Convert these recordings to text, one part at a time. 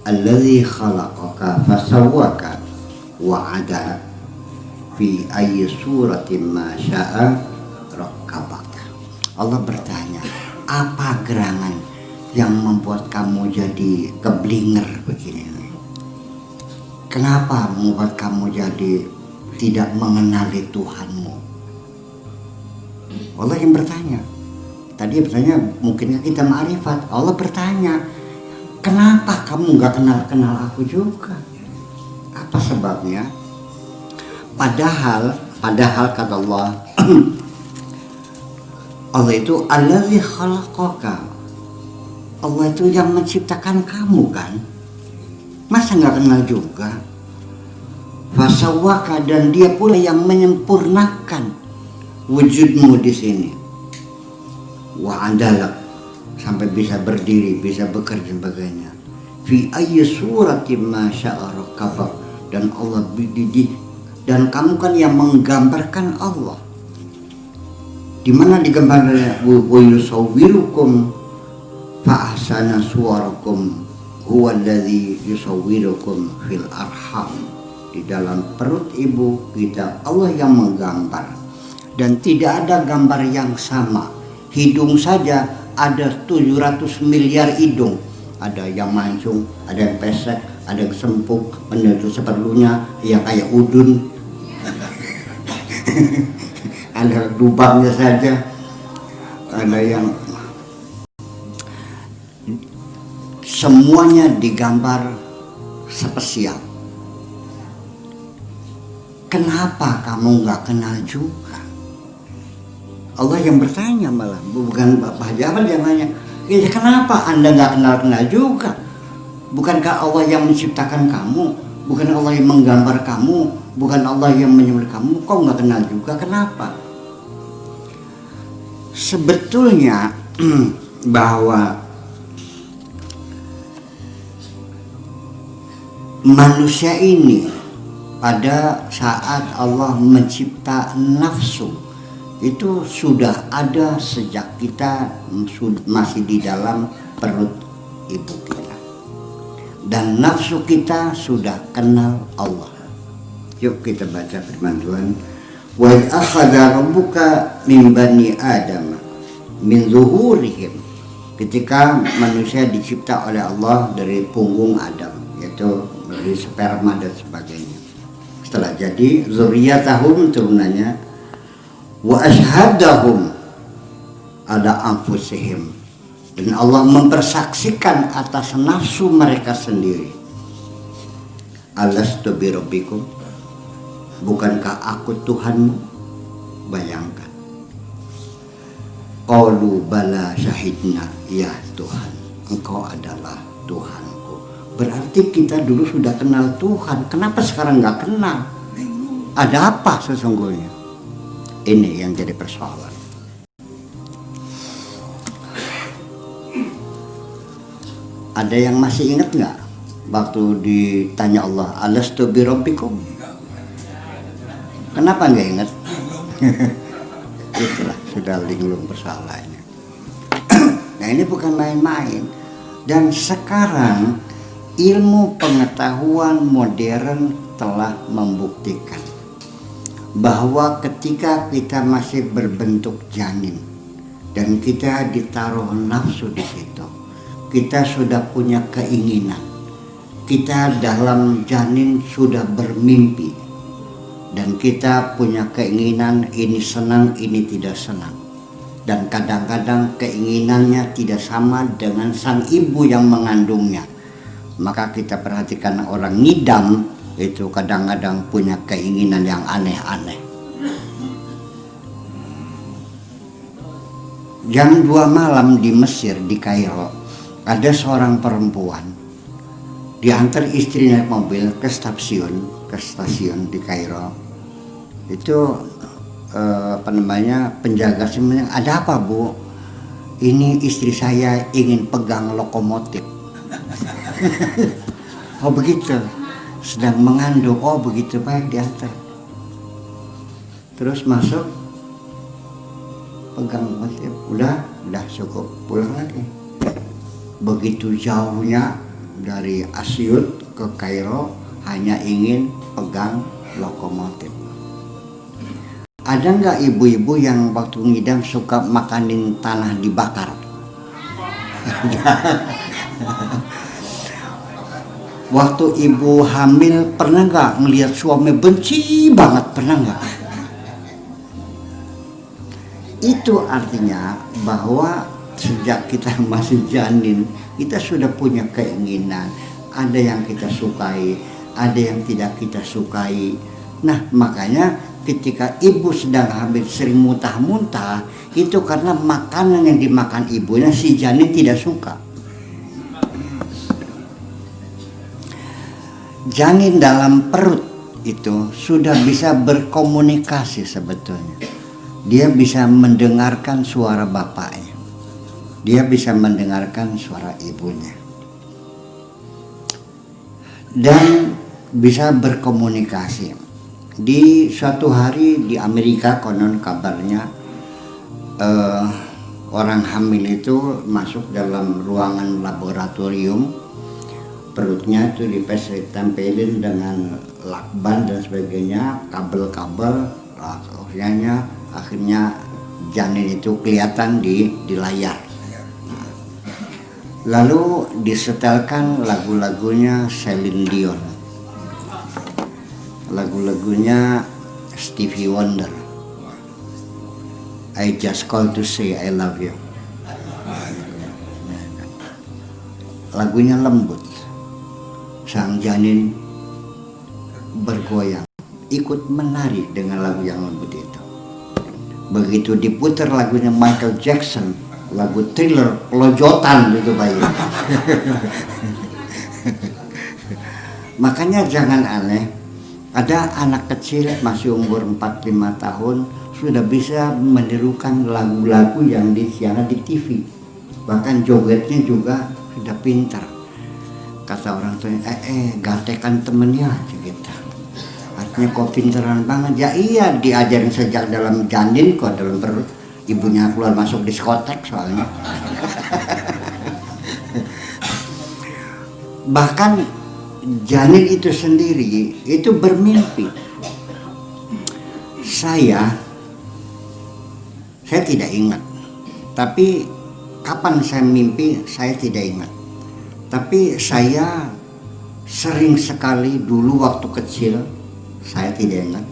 Alladzi khalaqaka fasawwaka wa 'ada fi ayyi suratin ma syaa rakkabaka. Allah bertanya, apa gerangan yang membuat kamu jadi keblinger begini? Kenapa membuat kamu jadi tidak mengenali Tuhanmu? Allah yang bertanya. Tadi bertanya, mungkinkah kita ma'rifat? Allah bertanya, kenapa kamu nggak kenal aku juga? Apa sebabnya? Padahal kata Allah, Allah itu alladzi khalaqaka. Allah itu yang menciptakan kamu kan? Masa nggak kenal juga? Fasawwaka, dan dia pula yang menyempurnakan wujudmu di sini. Wa andalak, sampai bisa berdiri, bisa bekerja sebagainya. Fi ayyi suratin ma syaa rakkabak, dan Allah dan kamu kan yang menggambarkan Allah. Di mana digambarkannya? Wa yusawwirukum fa ahsana suwarakum huwa alladzi yusawwirukum fil arham. Di dalam perut ibu kita Allah yang menggambar, dan tidak ada gambar yang sama. Hidung saja ada 700 miliar hidung. Ada yang mancung, ada yang pesek, ada yang sempuk, menuju seperlunya yang kayak udun. Ada lubangnya saja. Ada yang semuanya digambar spesial. Kenapa kamu nggak kenal juga? Allah yang bertanya, malah bukan Bapak Jabal yang nanya. Ya, kenapa Anda nggak kenal juga? Bukankah Allah yang menciptakan kamu? Bukan Allah yang menggambar kamu? Bukan Allah yang menyembelih kamu? Kok nggak kenal juga? Kenapa? Sebetulnya bahwa manusia ini pada saat Allah mencipta nafsu itu sudah ada sejak kita masih di dalam perut ibu kita, dan nafsu kita sudah kenal Allah. Yuk kita baca firman Tuhan. Wa akhadha rabbuka min bani adam min zuhurihim. Ketika manusia dicipta oleh Allah dari punggung Adam, yaitu dari sperma dan sebagainya. Setelah jadi zuriyatahum, turunannya, wa ashhadahum ala anfusihim, dan Allah mempersaksikan atas nafsu mereka sendiri. Alastu birabbikum, bukankah aku Tuhanmu? Bayangkan. Qalu bala syahidna, ya Tuhan, engkau adalah Tuhanku. Berarti kita dulu sudah kenal Tuhan, kenapa sekarang nggak kenal? Ada apa sesungguhnya? Ini yang jadi persoalan. Ada yang masih ingat nggak waktu ditanya Allah, alastu birabbikum? Kenapa nggak ingat? Itulah sudah linglung persoalannya. Nah, ini bukan main-main. Dan sekarang ilmu pengetahuan modern telah membuktikan bahwa ketika kita masih berbentuk janin dan kita ditaruh nafsu di situ, kita sudah punya keinginan. Kita dalam janin sudah bermimpi, dan kita punya keinginan, ini senang, ini tidak senang. Dan kadang-kadang keinginannya tidak sama dengan sang ibu yang mengandungnya. Maka kita perhatikan orang ngidam itu kadang-kadang punya keinginan yang aneh-aneh. Jam 2 malam di Mesir, di Kairo, ada seorang perempuan diantar istri naik mobil ke stasiun di Kairo. Itu penjaga semuanya, ada apa Bu? Ini istri saya ingin pegang lokomotif. Oh begitu, sedang mengandung. Oh begitu, baik, diantar. Terus masuk, pegang lokomotif, udah cukup, pulang lagi. Begitu jauhnya dari Asyut ke Kairo hanya ingin pegang lokomotif. Ada nggak ibu-ibu yang waktu ngidam suka makanin tanah dibakar? Waktu ibu hamil pernah nggak ngelihat suami benci banget? Pernah nggak? Itu artinya bahwa sejak kita masih janin, kita sudah punya keinginan. Ada yang kita sukai, ada yang tidak kita sukai. Nah, makanya ketika ibu sedang hamil sering muntah-muntah, itu karena makanan yang dimakan ibunya si janin tidak suka. Janin dalam perut itu sudah bisa berkomunikasi sebetulnya. Dia bisa mendengarkan suara bapaknya. Dia bisa mendengarkan suara ibunya. Dan bisa berkomunikasi. Di suatu hari di Amerika konon kabarnya orang hamil itu masuk dalam ruangan laboratorium, perutnya itu ditempelin dengan lakban dan sebagainya, kabel-kabel, akhirnya janin itu kelihatan di layar. Lalu disetelkan lagu-lagunya Celine Dion, lagu-lagunya Stevie Wonder, I Just Call to Say I Love You. Lagunya lembut, sang janin bergoyang, ikut menari dengan lagu yang lembut itu. Begitu diputar lagunya Michael Jackson, lagu Thriller, pelojotan gitu bayi. Makanya jangan aneh, ada anak kecil masih umur 4-5 tahun sudah bisa menirukan lagu-lagu yang disiarkan di TV. Bahkan jogetnya juga sudah pintar. Kata orang tuanya, gatekan temennya gitu. Artinya kok pinteran banget. Ya iya, diajarin sejak dalam janin kok, dalam perut. Ibunya keluar masuk diskotek soalnya. Bahkan janin itu sendiri itu bermimpi. Saya tidak ingat. Tapi kapan saya mimpi saya tidak ingat. Tapi saya sering sekali dulu waktu kecil, saya tidak ingat.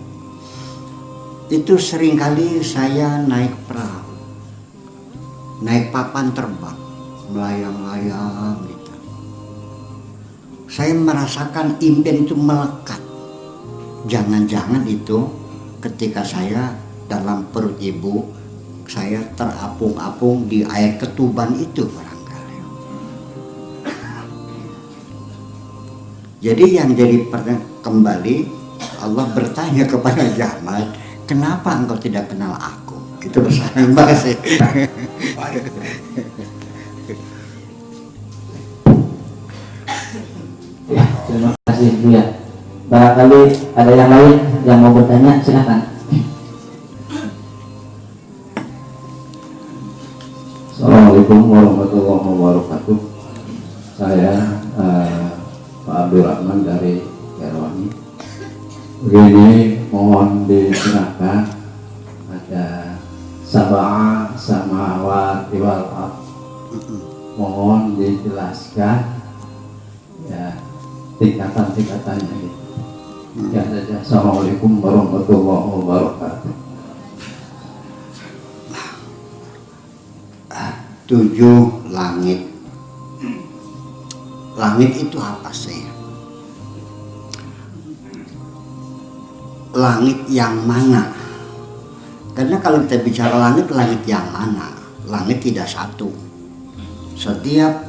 Itu seringkali saya naik perahu, naik papan terbang, melayang-layang gitu. Saya merasakan impian itu melekat. Jangan-jangan itu ketika saya dalam perut ibu, saya terapung-apung di air ketuban itu barangkali. Jadi yang jadi kembali, Allah bertanya kepada Jamal, kenapa engkau tidak kenal aku? Itu pesan bahasa. Ya, terima kasih Bu ya. Barangkali ada yang lain yang mau bertanya, silakan. Assalamualaikum warahmatullahi wabarakatuh. Saya Pak Abdul Rahman dari Kerwani. Begini, mohon dijelaskan, ada sab'a samawati wal ardh. Mohon dijelaskan ya tingkatan-tingkatannya gitu. Ya saja. Assalamualaikum warahmatullahi wabarakatuh. 7 langit. Langit itu apa sih? Langit yang mana? Karena kalau kita bicara langit yang mana? Langit tidak satu. Setiap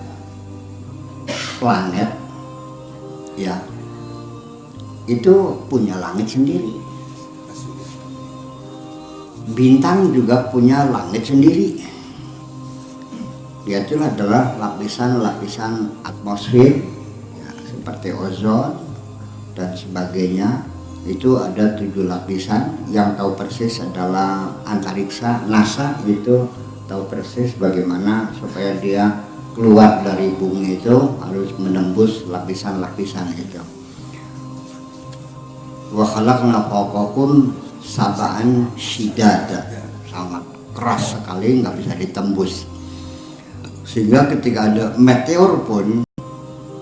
planet ya itu punya langit sendiri. Bintang juga punya langit sendiri. Yaitu adalah lapisan-lapisan atmosfer ya, seperti ozon dan sebagainya. Itu ada 7 lapisan. Yang tahu persis adalah antariksa, NASA itu tahu persis bagaimana supaya dia keluar dari bumi itu harus menembus lapisan-lapisan itu. Wa khalaqna fawqakum sab'an shidada, sangat keras sekali, nggak bisa ditembus. Sehingga ketika ada meteor pun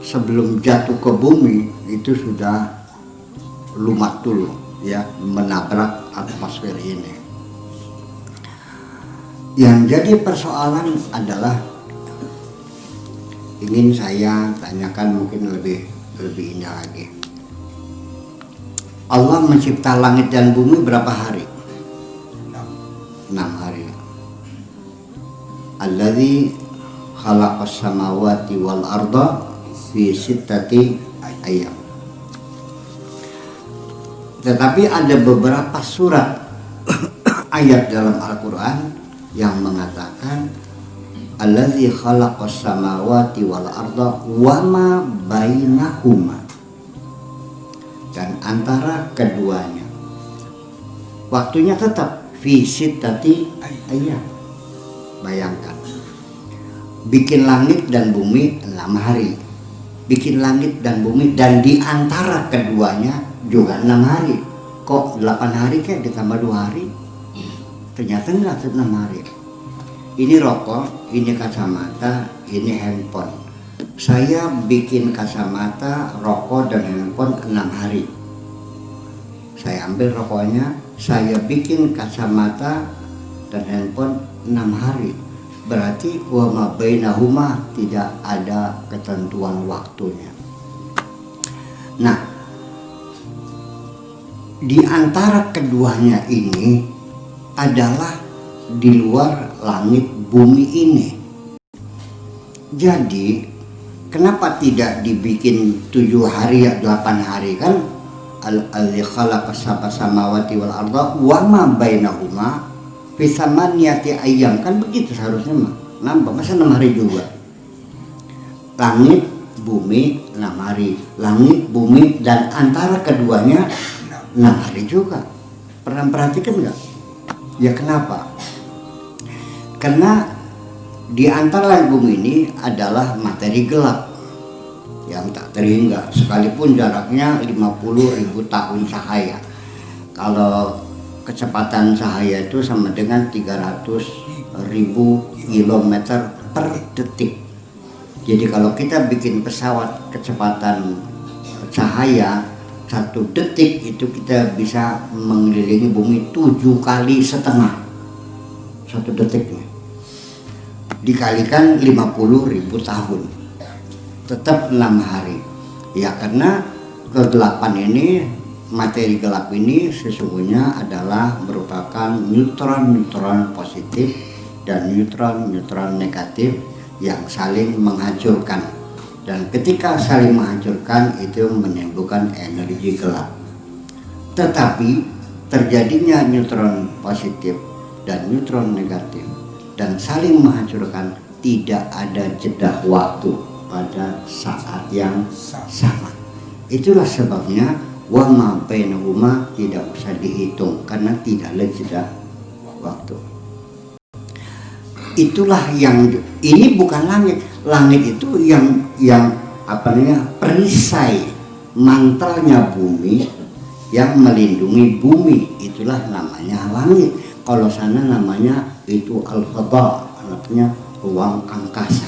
sebelum jatuh ke bumi itu sudah lumat dulu, ya, menabrak atmosfer ini. Yang jadi persoalan adalah ingin saya tanyakan mungkin lebih indah lagi. Allah mencipta langit dan bumi berapa hari? 6 hari. Alladzi khalaqas samawati wal arda fi sittati ayyam. Tetapi ada beberapa surat ayat dalam Al-Quran yang mengatakan alladzi khalaqas samawati wal arda wa ma bainahuma, dan antara keduanya waktunya tetap fi sittati ayyam. Bayangkan, bikin langit dan bumi 6 hari, bikin langit dan bumi, dan di antara keduanya juga 6 hari. Kok 8 hari kayak ditambah 2 hari? Ternyata enggak 6 hari. Ini rokok, ini kacamata, ini handphone. Saya bikin kacamata, rokok, dan handphone 6 hari. Saya ambil rokoknya, saya bikin kacamata dan handphone 6 hari. Berarti wa ma bainahuma, tidak ada ketentuan waktunya. Nah, di antara keduanya ini adalah di luar langit bumi ini. Jadi kenapa tidak dibikin 7 hari ya 8 hari? Kan alladzi khalaqas sab'a samawati wal arda wa ma bainahuma fi thamaniyati ayyam, kan begitu seharusnya mah. Nambah masa 6 hari juga. Langit bumi 6 hari, langit bumi dan antara keduanya 6 hari juga. Pernah perhatikan nggak? Ya kenapa? Karena di antara langit bumi ini adalah materi gelap yang tak terhingga, sekalipun jaraknya 50.000 tahun cahaya. Kalau kecepatan cahaya itu sama dengan 300.000 kilometer per detik. Jadi kalau kita bikin pesawat kecepatan cahaya 1 detik, itu kita bisa mengelilingi bumi 7,5 kali 1 detiknya. Dikalikan 50.000 tahun, tetap 6 hari. Ya karena kegelapan ini, materi gelap ini sesungguhnya adalah merupakan neutron-neutron positif dan neutron-neutron negatif yang saling menghancurkan. Dan ketika saling menghancurkan itu menimbulkan energi gelap. Tetapi terjadinya neutron positif dan neutron negatif dan saling menghancurkan tidak ada jeda waktu pada saat yang sama. Itulah sebabnya wa ma bainahuma tidak usah dihitung karena tidak ada jeda waktu. Itulah yang ini bukan langit. Langit itu yang apa namanya, perisai mantelnya bumi yang melindungi bumi, itulah namanya langit. Kalau sana namanya itu al-fadha, artinya ruang angkasa.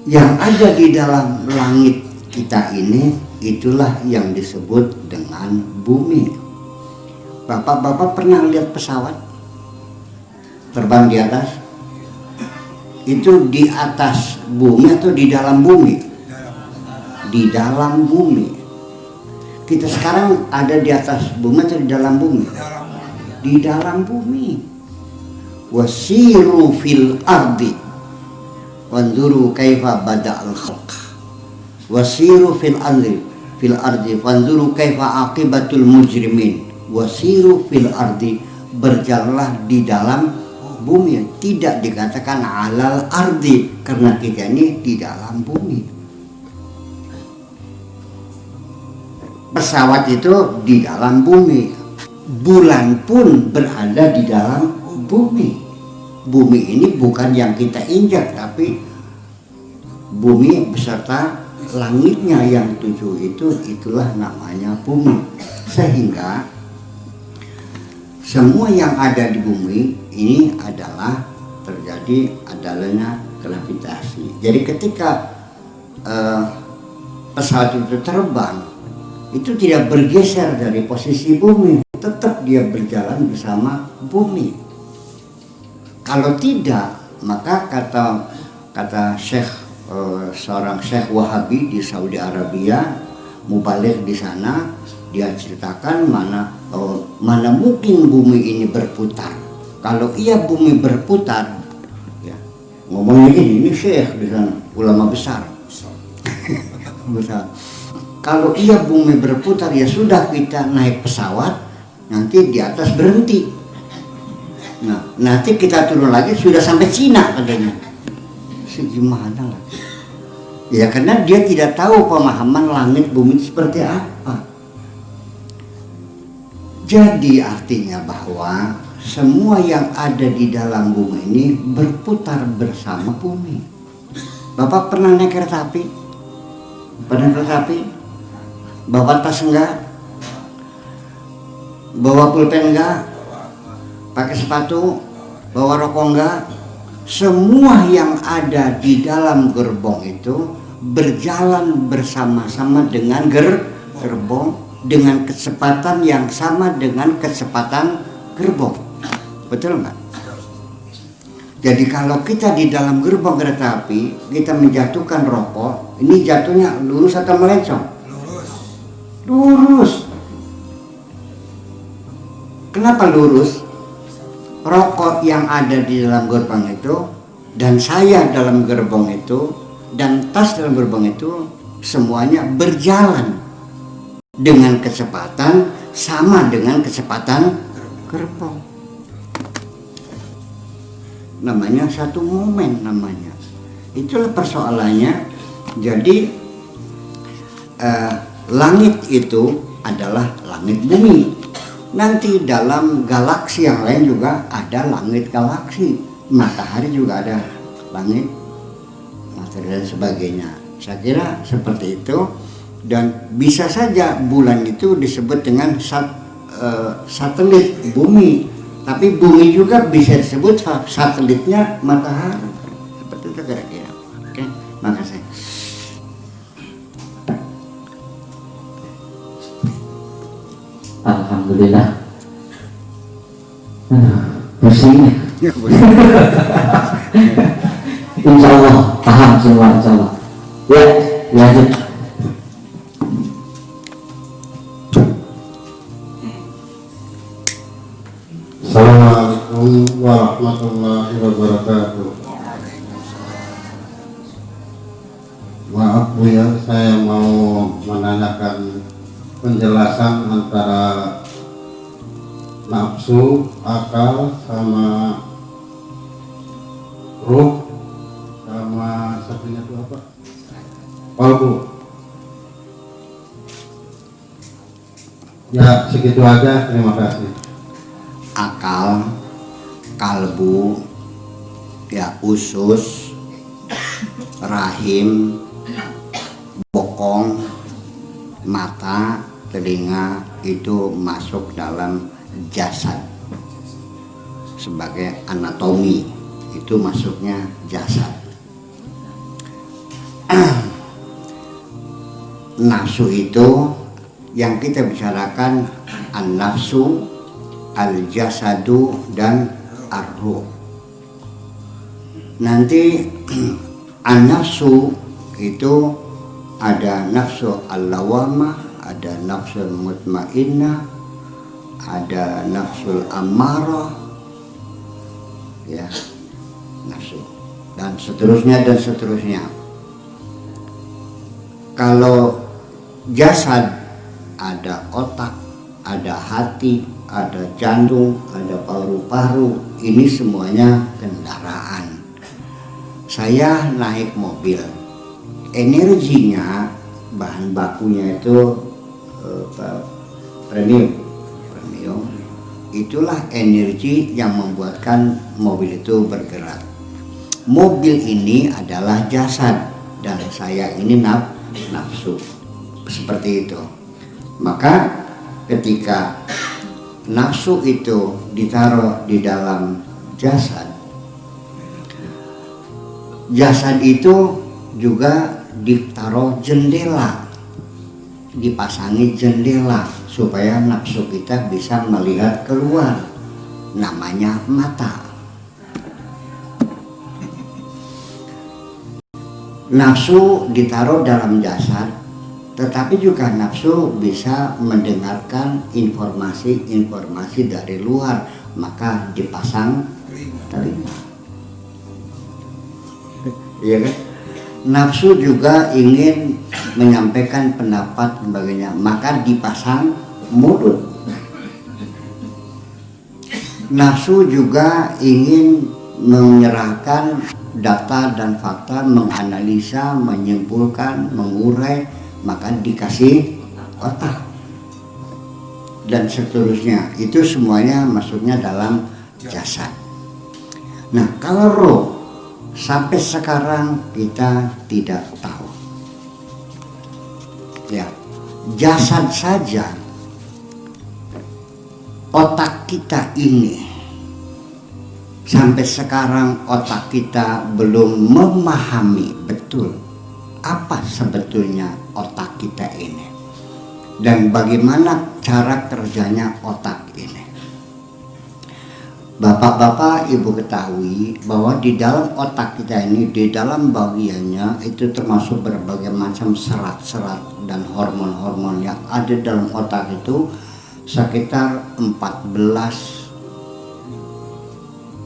Yang ada di dalam langit kita ini itulah yang disebut dengan bumi. Bapak-bapak pernah lihat pesawat terbang di atas? Itu di atas bumi atau di dalam bumi? Di dalam bumi. Kita sekarang ada di atas bumi atau di dalam bumi? Di dalam bumi. Wasiru fil ardi wanzuru kaifa bada'al khalq. Wasiru fil ardi wanzuru kaifa aqibatul mujrimin. Wasiru fil ardi, berjalanlah di dalam bumi. Tidak dikatakan alal ardi karena kita ini di dalam bumi. Pesawat itu di dalam bumi, bulan pun berada di dalam bumi. bumi ini bukan yang kita injak, tapi bumi beserta langitnya yang 7 itulah namanya bumi. Sehingga semua yang ada di bumi ini adalah terjadi adanya gravitasi. Jadi ketika pesawat itu terbang, itu tidak bergeser dari posisi bumi, tetap dia berjalan bersama bumi. Kalau tidak, maka kata seorang Syekh Wahabi di Saudi Arabia, mubalik di sana, dia ceritakan mana mungkin bumi ini berputar. Kalau iya bumi berputar, ya, ngomongnya gini, ini Syekh di sana, ulama besar. Besar. Kalau iya bumi berputar, ya sudah, kita naik pesawat, nanti di atas berhenti. Nah, nanti kita turun lagi sudah sampai Cina katanya. Segimana lah? Ya karena dia tidak tahu pemahaman langit bumi seperti apa. Jadi artinya bahwa semua yang ada di dalam bumi ini berputar bersama bumi. Bapak pernah naik kereta api? Pernah kereta api? Bawa tas enggak? Bawa pulpen enggak? Pakai sepatu? Bawa rokok enggak? Semua yang ada di dalam gerbong itu berjalan bersama-sama dengan gerbong dengan kecepatan yang sama dengan kecepatan gerbong. Betul enggak? Jadi kalau kita di dalam gerbong kereta api, kita menjatuhkan rokok, ini jatuhnya lurus atau melencong? Lurus. Kenapa lurus? Rokok yang ada di dalam gerbong itu, dan saya dalam gerbong itu, dan tas dalam gerbong itu, semuanya berjalan dengan kecepatan sama dengan kecepatan gerbong. Namanya satu momen namanya. Itulah persoalannya. Jadi langit itu adalah langit bumi. Nanti dalam galaksi yang lain juga ada langit galaksi. Matahari juga ada langit, matahari dan sebagainya. Saya kira seperti itu. Dan bisa saja bulan itu disebut dengan satelit bumi. Tapi bumi juga bisa disebut satelitnya matahari. Seperti itu kira-kira. Oke, makasih. Alhamdulillah. Pusing. Insya Allah paham semua, insya Allah. Ya, lanjut. Assalamualaikum warahmatullahi wabarakatuh. Maaf Bu ya, saya mau menanyakan penjelasan antara nafsu, akal, sama ruh, sama satunya itu apa? Kalbu. Ya segitu aja, terima kasih. Akal, kalbu, ya usus, rahim, bokong, mata, telinga itu masuk dalam jasad sebagai anatomi, itu masuknya jasad. Nafsu itu yang kita bicarakan an-nafsu, al-jasadu, dan ar-ruh. Nanti an-nafsu itu ada nafsu al-lawamah, ada nafsu mutmainnah, ada nafsu ammarah, ya, nafsu, dan seterusnya dan seterusnya. Kalau jasad ada otak, ada hati, ada jantung, ada paru-paru, ini semuanya kendaraan. Saya naik mobil, energinya, bahan bakunya itu premium, itulah energi yang membuatkan mobil itu bergerak. Mobil ini adalah jasad dan saya ini nafsu. Seperti itu. Maka ketika nafsu itu ditaruh di dalam jasad, jasad itu juga ditaruh jendela, dipasangi jendela supaya nafsu kita bisa melihat keluar, namanya mata. Nafsu ditaruh dalam jasad, tetapi juga nafsu bisa mendengarkan informasi-informasi dari luar, maka dipasang telinga. Iya kan? Nafsu juga ingin menyampaikan pendapat sebagainya, maka dipasang mulut. Nafsu juga ingin menyerahkan data dan fakta, menganalisa, menyimpulkan, mengurai, maka dikasih otak dan seterusnya. Itu semuanya masuknya dalam jasad. Nah, kalau roh sampai sekarang kita tidak tahu. Ya, jasad saja, otak kita ini sampai sekarang otak kita belum memahami betul apa sebetulnya otak kita ini dan bagaimana cara kerjanya otak ini. Bapak-bapak, ibu ketahui bahwa di dalam otak kita ini, di dalam bagiannya itu termasuk berbagai macam serat-serat dan hormon-hormon yang ada dalam otak itu sekitar 14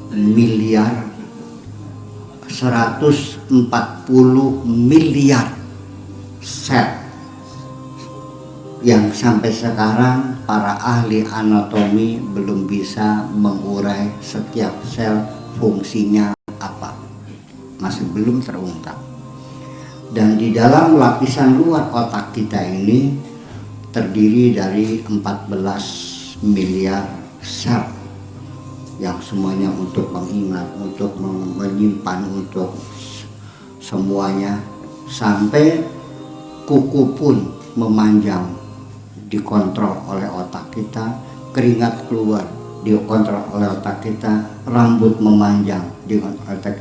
miliar 140 miliar sel yang sampai sekarang para ahli anatomi belum bisa mengurai setiap sel fungsinya apa, masih belum terungkap. Dan di dalam lapisan luar otak kita ini terdiri dari 14 miliar sel yang semuanya untuk mengingat, untuk menyimpan, untuk semuanya, sampai kuku pun memanjang dikontrol oleh otak kita, keringat keluar dikontrol oleh otak kita, rambut memanjang dikontrol oleh otak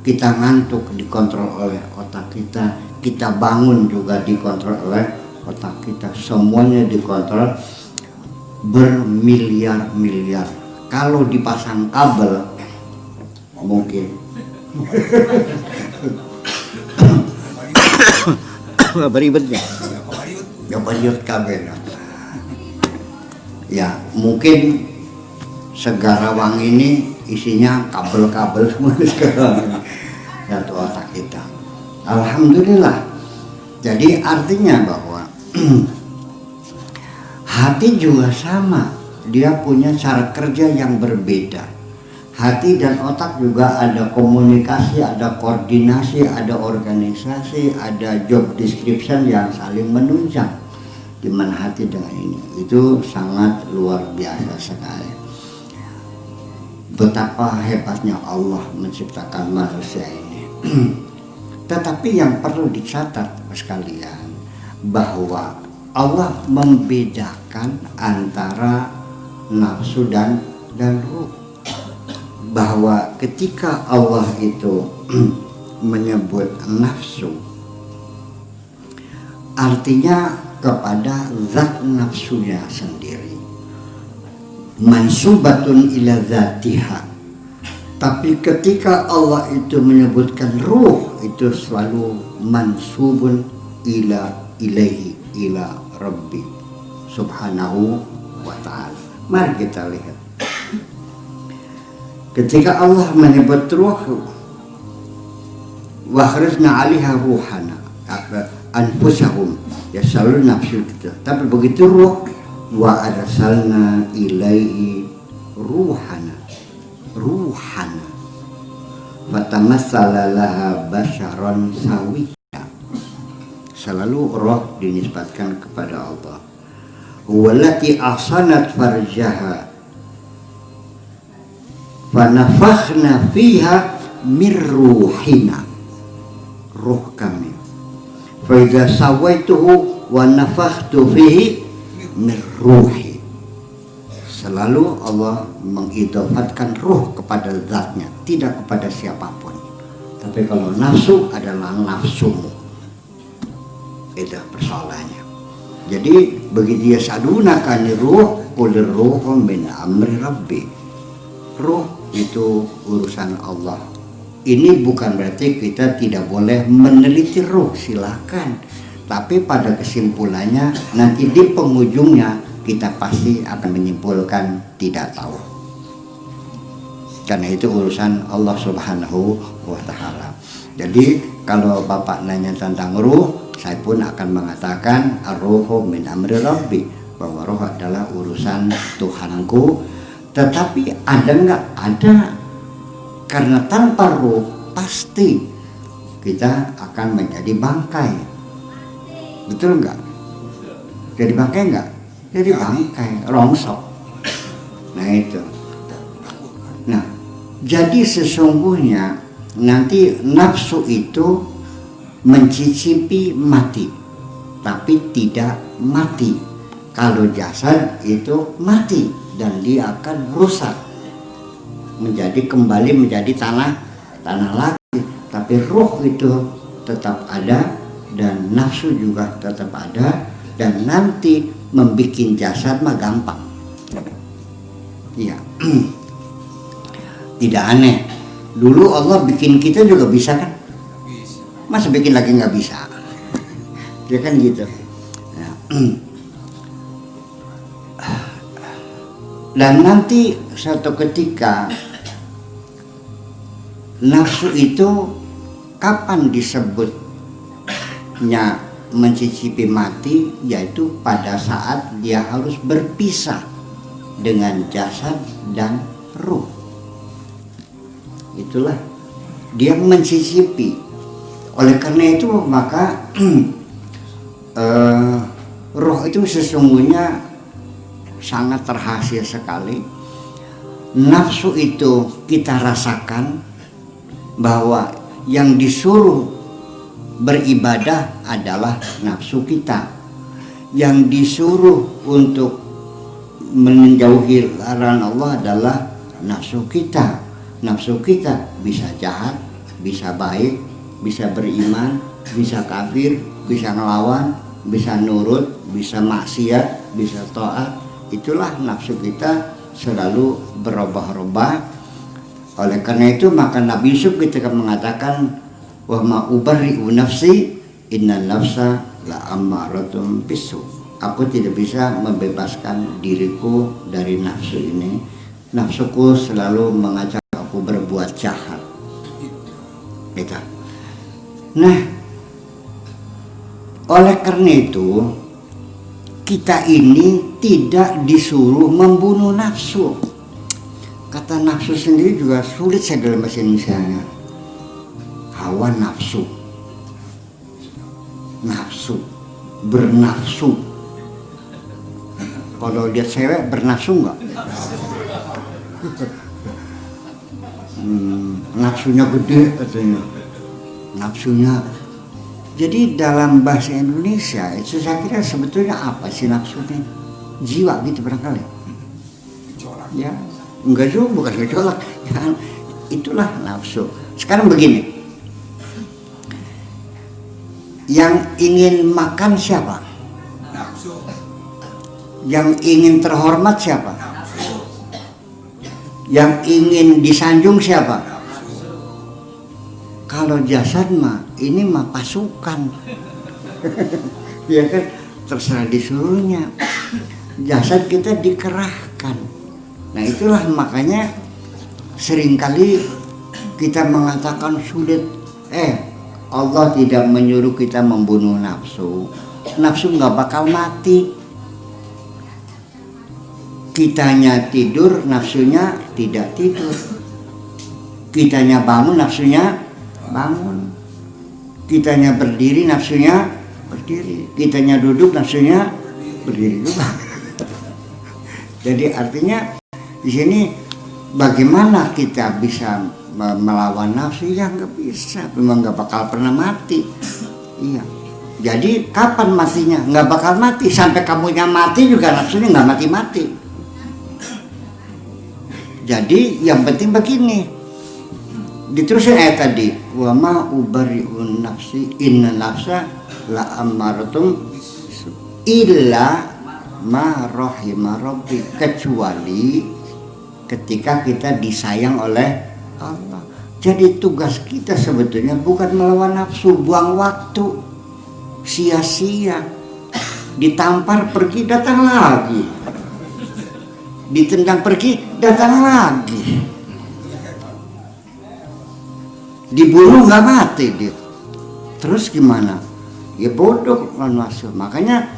kita ngantuk dikontrol oleh otak kita bangun juga dikontrol oleh otak kita, semuanya dikontrol bermiliar-miliar. Kalau dipasang kabel mungkin beribetnya beriut kabel ya, mungkin Segarawang ini isinya kabel-kabel semua sekarang satu otak kita. Alhamdulillah. Jadi artinya bahwa hati juga sama, dia punya cara kerja yang berbeda. Hati dan otak juga ada komunikasi, ada koordinasi, ada organisasi, ada job description yang saling menunjang. Di mana hati dengan ini, itu sangat luar biasa sekali. Betapa hebatnya Allah menciptakan manusia ini. Tetapi yang perlu dicatat sekalian, bahwa Allah membedakan antara nafsu dan ruh. Bahwa ketika Allah itu menyebut nafsu, artinya kepada zat nafsunya sendiri, mansubatun ila zatiha. Tapi ketika Allah itu menyebutkan ruh, itu selalu mansubun ilaihi ila rabbi subhanahu wa ta'ala. Mari kita lihat, ketika Allah menyebut ruh, wa kharajna 'alaiha ruhana anfusahum, ya selalu nafsu kita. Tapi begitu ruh, wa arsalna ilaihi ruhana fatamassala laha basharan sawiyya. Selalu roh dinisbatkan kepada Allah. Wallati ahsanat farjaha Fanafakhna fiha min ruhina, ruh kami. Fa idza sawaituhu wa nafakhtu fihi min ruhi. Selalu Allah mengidhofatkan ruh kepada zatnya, tidak kepada siapapun. Tapi kalau nafsu adalah nafsumu, itu persoalannya. Jadi begitu ya sadunaka ni ruh, qul ruhu min amri rabbi. Ruh itu urusan Allah. Ini bukan berarti kita tidak boleh meneliti ruh, silakan. Tapi pada kesimpulannya nanti di penghujungnya kita pasti akan menyimpulkan tidak tahu. Karena itu urusan Allah Subhanahu wa Ta'ala. Jadi kalau Bapak nanya tentang ruh, saya pun akan mengatakan ar-ruhu min amri rabbi, bahwa ruh adalah urusan Tuhanku. Tetapi ada enggak? Ada. Karena tanpa ruh pasti kita akan menjadi bangkai. Betul enggak? Jadi bangkai enggak? Jadi bangkai, rongsok. Nah itu. Nah, jadi sesungguhnya nanti nafsu itu mencicipi mati, tapi tidak mati. Kalau jasad itu mati dan dia akan rusak, kembali menjadi tanah lagi. Tapi ruh itu tetap ada dan nafsu juga tetap ada, dan nanti membikin jasad mah gampang. Iya. Tidak aneh. Dulu Allah bikin kita juga bisa kan? Masa bikin lagi nggak bisa? Ya kan gitu. Ya. Dan nanti suatu ketika nafsu itu kapan disebutnya mencicipi mati, yaitu pada saat dia harus berpisah dengan jasad dan ruh. Itulah dia mencicipi. Oleh karena itu maka roh itu sesungguhnya sangat rahasia sekali. Nafsu itu kita rasakan bahwa yang disuruh beribadah adalah nafsu kita, yang disuruh untuk menjauhi larangan Allah adalah nafsu kita. Nafsu kita bisa jahat, bisa baik, bisa beriman, bisa kafir, bisa ngelawan, bisa nurut, bisa maksiat, bisa taat. Itulah nafsu kita selalu berubah-ubah. Oleh karena itu maka Nabi Yusuf ketika mengatakan wa ma ubarri'u nafsi innan nafsa la ammaratun bisu. Aku tidak bisa membebaskan diriku dari nafsu ini. Nafsuku selalu mengajak aku berbuat jahat. Gitu. Nah, oleh karena itu kita ini tidak disuruh membunuh nafsu. Kata nafsu sendiri juga sulit saya dalam bahasa Indonesia. Hawa nafsu, nafsu, bernafsu. Kalau lihat cewek bernafsu enggak? Nafsunya gede katanya. Nafsunya. Jadi dalam bahasa Indonesia itu saya kira sebetulnya apa sih nafsunya? Jiwa gitu barangkali. Ya, enggak juga, bukan gejolak. Ya, itulah nafsu. Sekarang begini. Yang ingin makan siapa? Nafsu. Yang ingin terhormat siapa? Nafsu. Yang ingin disanjung siapa? Nafsu. Kalau jasad mah ini mah pasukan. Ya kan, terserah disuruhnya. Jasad kita dikerahkan. Nah itulah makanya seringkali kita mengatakan sulit. Allah tidak menyuruh kita membunuh nafsu. Nafsu nggak bakal mati. Kitanya tidur, nafsunya tidak tidur. Kitanya bangun, nafsunya bangun. Kitanya berdiri, nafsunya berdiri. Kitanya duduk, nafsunya berdiri juga. Jadi artinya di sini bagaimana kita bisa melawan nafsu? Ya nggak bisa, memang nggak bakal pernah mati. Iya. Jadi kapan matinya? Nggak bakal mati. Sampai kamunya mati juga nafsunya nggak mati-mati. Jadi yang penting begini. Diterusin ayat tadi. Wa ma ubari'un nafsi inna nafsa la amaratum illa ma rahima rabbi, kecuali ketika kita disayang oleh Allah. Jadi tugas kita sebetulnya bukan melawan nafsu, buang waktu sia-sia, ditampar pergi datang lagi, ditendang pergi datang lagi, dibunuh nggak mati dia, terus gimana? Ya bodoh nafsu. Makanya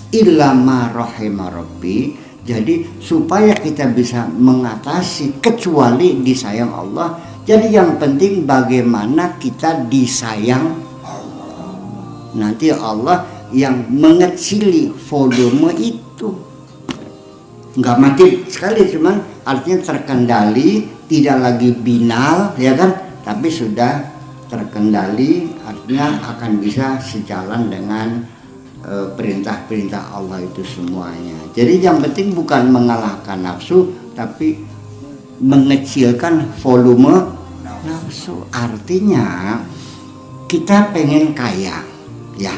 illa ma rahima rabbi, jadi supaya kita bisa mengatasi kecuali disayang Allah. Jadi yang penting bagaimana kita disayang. Nanti Allah yang mengecili volume itu, nggak mati sekali, cuman artinya terkendali, tidak lagi binal, ya kan? Tapi sudah terkendali, artinya akan bisa sejalan dengan perintah-perintah Allah itu semuanya. Jadi yang penting bukan mengalahkan nafsu, tapi mengecilkan volume nafsu. Artinya kita pengen kaya, ya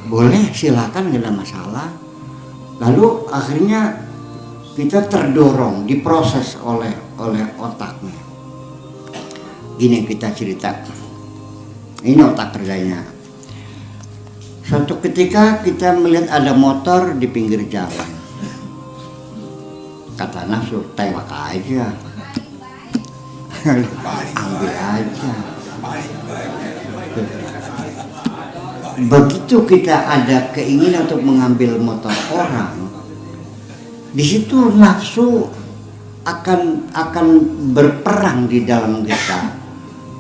boleh, silakan, nggak ada masalah. Lalu akhirnya kita terdorong, diproses oleh otaknya. Gini kita cerita, ini otak kerjanya. Suatu ketika kita melihat ada motor di pinggir jalan, kata nafsu, tewak aja, ambil aja. Begitu kita ada keinginan untuk mengambil motor orang, di situ nafsu akan berperang di dalam kita.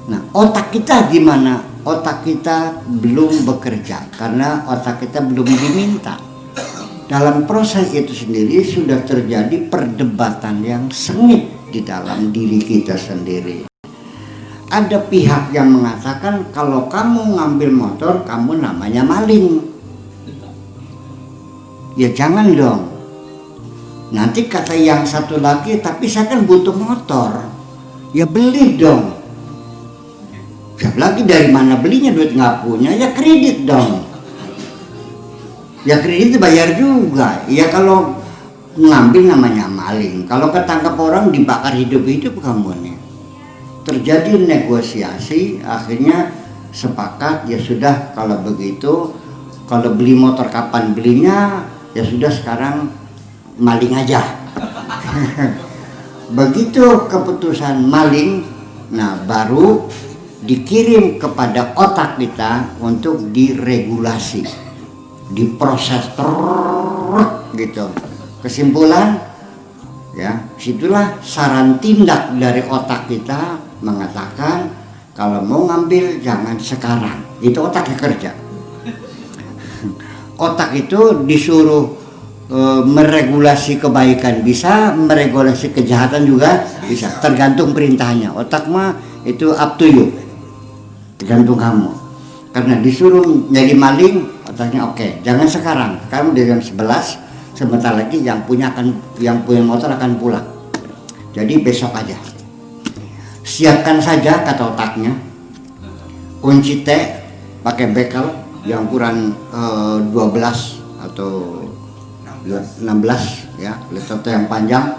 Nah, otak kita gimana? Otak kita belum bekerja karena otak kita belum diminta. Dalam proses itu sendiri sudah terjadi perdebatan yang sengit di dalam diri kita sendiri. Ada pihak yang mengatakan kalau kamu ngambil motor kamu namanya maling. Ya jangan dong. Nanti kata yang satu lagi, tapi saya kan butuh motor. Ya beli dong. Siapa lagi dari mana belinya, duit nggak punya, ya kredit dong. Ya kredit bayar juga. Ya kalau ngambil namanya maling. Kalau ketangkap orang dibakar hidup-hidup kamu nih. Terjadi negosiasi, akhirnya sepakat, ya sudah kalau begitu, kalau beli motor kapan belinya, ya sudah sekarang maling aja. Begitu keputusan maling, nah baru dikirim kepada otak kita untuk diregulasi, diproses gitu. Kesimpulan, ya situlah saran tindak dari otak kita mengatakan kalau mau ngambil jangan sekarang. Itu otak yang kerja. Otak itu disuruh meregulasi kebaikan bisa, meregulasi kejahatan juga bisa, tergantung perintahnya. Otak mah itu up to you, tergantung kamu. Karena disuruh jadi maling, otaknya oke, jangan sekarang, kamu di jam 11, sebentar lagi yang punya motor akan pulang, jadi besok aja. Siapkan saja, kata otaknya, kunci T pakai bekel yang ukuran 12 atau 16 ya, letter yang panjang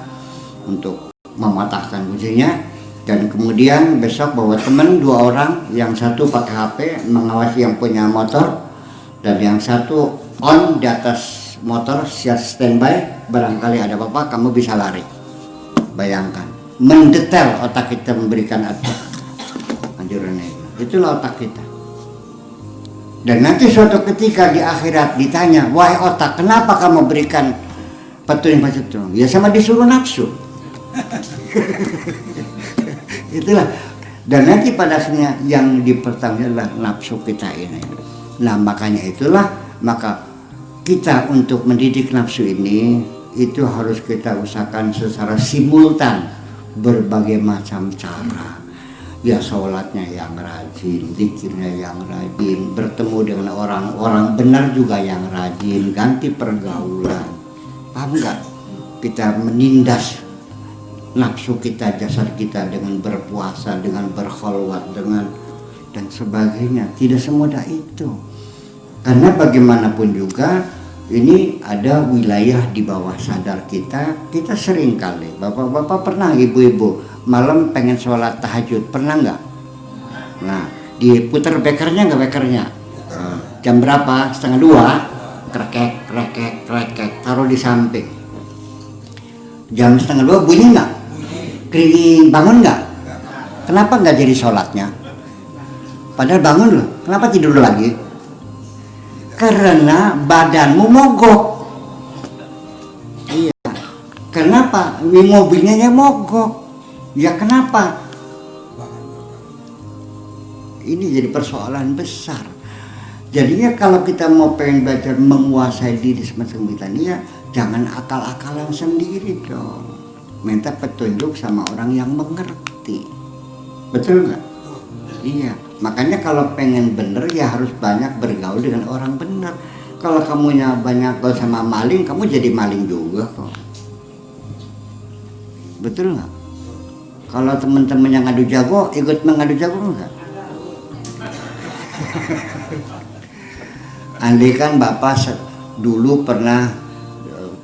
untuk mematahkan kuncinya. Dan kemudian besok bawa teman 2 orang, yang satu pakai HP mengawasi yang punya motor, dan yang satu on di atas motor siap standby, barangkali ada apa-apa kamu bisa lari. Bayangkan, mendetail otak kita memberikan anjuran itu. Itulah otak kita. Dan nanti suatu ketika di akhirat ditanya, wahai otak, kenapa kamu berikan petunjuk-petunjuk? Ya sama disuruh nafsu. Itulah. Dan nanti pada akhirnya yang dipertanggungjawabkan adalah nafsu kita ini. Nah makanya itulah, maka kita untuk mendidik nafsu ini itu harus kita usahakan secara simultan, berbagai macam cara. Ya sholatnya yang rajin, zikirnya yang rajin, bertemu dengan orang-orang benar juga yang rajin, ganti pergaulan. Paham nggak? Kita menindas nafsu kita, jasad kita dengan berpuasa, dengan berkholwat, dengan dan sebagainya. Tidak semudah itu. Karena bagaimanapun juga ini ada wilayah di bawah sadar kita. Kita sering kali, bapak-bapak pernah, ibu-ibu malam pengen sholat tahajud, pernah nggak? Nah, diputer bekernya nggak bekernya? Jam berapa? 1:30, krekek, taruh di samping. Jam 1:30 bunyi nggak? Kering, bangun nggak? Kenapa nggak jadi sholatnya? Padahal bangun loh, kenapa tidur lagi? Karena badanmu mogok. Iya. Kenapa? Mobilnya mogok. Ya kenapa? Ini jadi persoalan besar. Jadinya kalau kita mau pengen belajar menguasai diri semacam kita ini, ya jangan akal-akalan sendiri dong. Minta petunjuk sama orang yang mengerti. Betul nggak? Iya. Makanya kalau pengen bener ya harus banyak bergaul dengan orang bener. Kalau kamunya banyak gaul sama maling, kamu jadi maling juga kok. Betul nggak? Kalau teman-teman yang ngadu jago, ikut mengadu jago enggak? Andai kan Bapak dulu pernah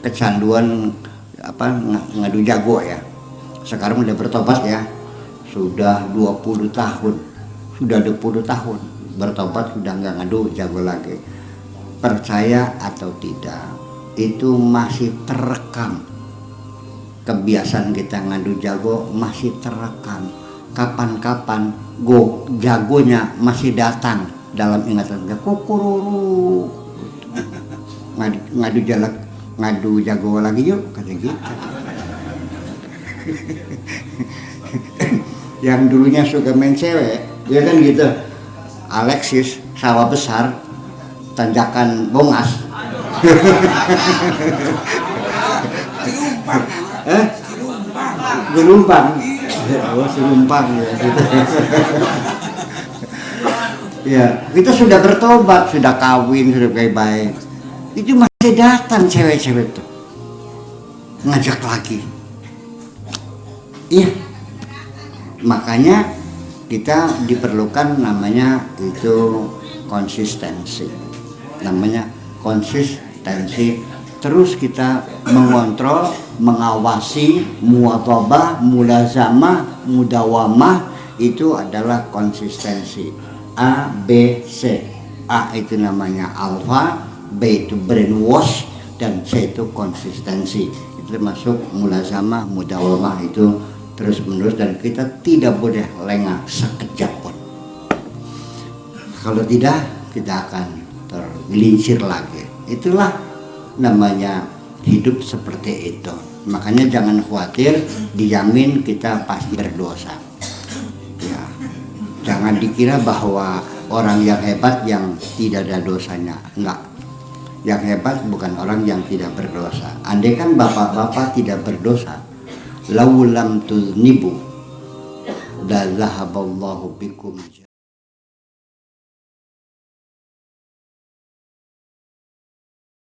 kecanduan ngadu jago ya. Sekarang udah bertobat ya. Sudah 20 tahun. Sudah 20 tahun bertobat, sudah nggak ngadu jago lagi. Percaya atau tidak, itu masih terekam. Kebiasaan kita ngadu jago masih terekam. Kapan-kapan jagonya masih datang dalam ingatan kita. Kukururu ngadu jago lagi yuk, kata gitu. Yang dulunya suka main cewek, dia kan gitu. Alexis sawah besar, tanjakan Bongas. Gelumpang. Oh, Gelumpang ya. Ya, kita sudah bertobat, sudah kawin, sudah baik-baik. Itu masih datang cewek-cewek tuh. Ngajak lagi. Iya. Makanya kita diperlukan namanya itu konsistensi. Namanya konsistensi. Terus kita mengontrol, mengawasi, muwatabah, mulazamah, mudawamah, itu adalah konsistensi. A, B, C. A itu namanya alfa, B itu brainwash, dan C itu konsistensi. Itu termasuk mulazamah, mudawamah, itu terus menerus, dan kita tidak boleh lengah sekejap pun. Kalau tidak, kita akan tergelincir lagi. Itulah namanya hidup seperti itu. Makanya jangan khawatir, dijamin kita pasti berdosa. Ya, jangan dikira bahwa orang yang hebat yang tidak ada dosanya. Enggak. Yang hebat bukan orang yang tidak berdosa. Andai kan bapak-bapak tidak berdosa, laulam tuznibu la zahaballahu bikum.